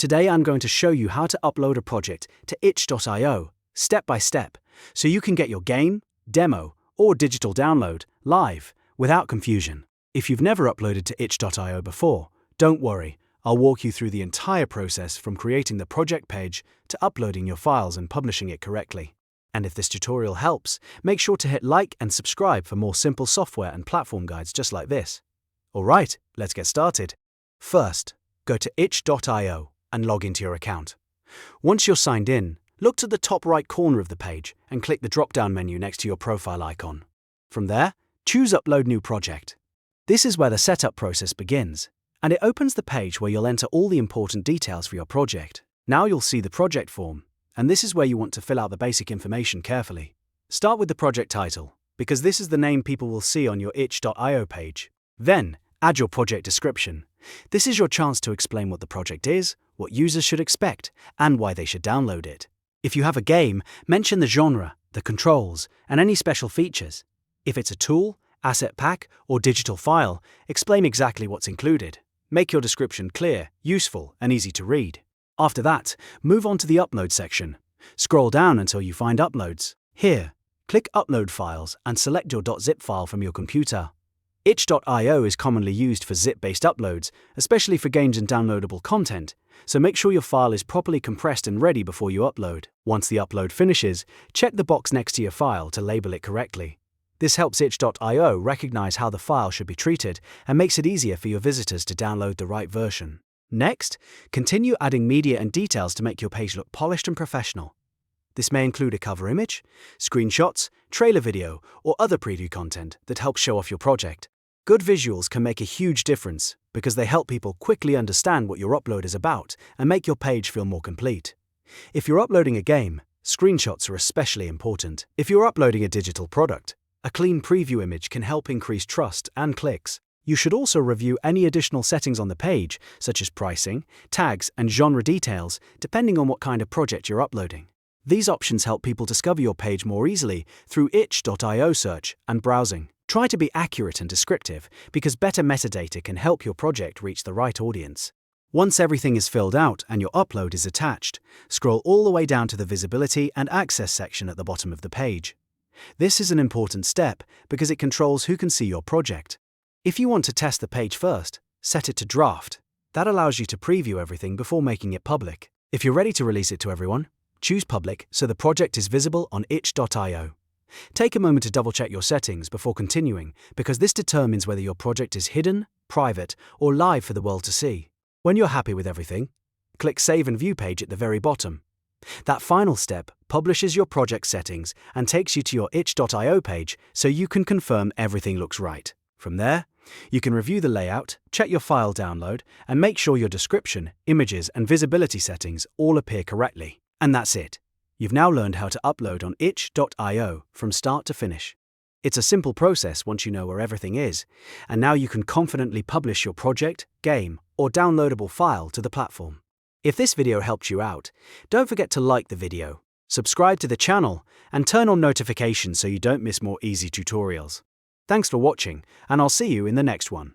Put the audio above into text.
Today I'm going to show you how to upload a project to itch.io, step by step, so you can get your game, demo, or digital download live without confusion. If you've never uploaded to itch.io before, don't worry, I'll walk you through the entire process from creating the project page to uploading your files and publishing it correctly. And if this tutorial helps, make sure to hit like and subscribe for more simple software and platform guides just like this. Alright, let's get started. First, go to itch.io and log into your account. Once you're signed in, look to the top right corner of the page and click the drop-down menu next to your profile icon. From there, choose Upload New Project. This is where the setup process begins, and it opens the page where you'll enter all the important details for your project. Now you'll see the project form, and this is where you want to fill out the basic information carefully. Start with the project title, because this is the name people will see on your itch.io page. Then, add your project description. This is your chance to explain what the project is, what users should expect, and why they should download it. If you have a game, mention the genre, the controls, and any special features. If it's a tool, asset pack, or digital file, explain exactly what's included. Make your description clear, useful, and easy to read. After that, move on to the Upload section. Scroll down until you find Uploads. Here, click Upload Files and select your .zip file from your computer. Itch.io is commonly used for zip-based uploads, especially for games and downloadable content, so make sure your file is properly compressed and ready before you upload. Once the upload finishes, check the box next to your file to label it correctly. This helps itch.io recognize how the file should be treated and makes it easier for your visitors to download the right version. Next, continue adding media and details to make your page look polished and professional. This may include a cover image, screenshots, trailer video, or other preview content that helps show off your project. Good visuals can make a huge difference because they help people quickly understand what your upload is about and make your page feel more complete. If you're uploading a game, screenshots are especially important. If you're uploading a digital product, a clean preview image can help increase trust and clicks. You should also review any additional settings on the page, such as pricing, tags, and genre details, depending on what kind of project you're uploading. These options help people discover your page more easily through itch.io search and browsing. Try to be accurate and descriptive because better metadata can help your project reach the right audience. Once everything is filled out and your upload is attached, scroll all the way down to the Visibility and Access section at the bottom of the page. This is an important step because it controls who can see your project. If you want to test the page first, set it to Draft. That allows you to preview everything before making it public. If you're ready to release it to everyone, choose Public so the project is visible on itch.io. Take a moment to double-check your settings before continuing because this determines whether your project is hidden, private, or live for the world to see. When you're happy with everything, click Save and View page at the very bottom. That final step publishes your project settings and takes you to your itch.io page so you can confirm everything looks right. From there, you can review the layout, check your file download, and make sure your description, images, and visibility settings all appear correctly. And that's it. You've now learned how to upload on itch.io from start to finish. It's a simple process once you know where everything is, and now you can confidently publish your project, game, or downloadable file to the platform. If this video helped you out, don't forget to like the video, subscribe to the channel, and turn on notifications so you don't miss more easy tutorials. Thanks for watching, and I'll see you in the next one.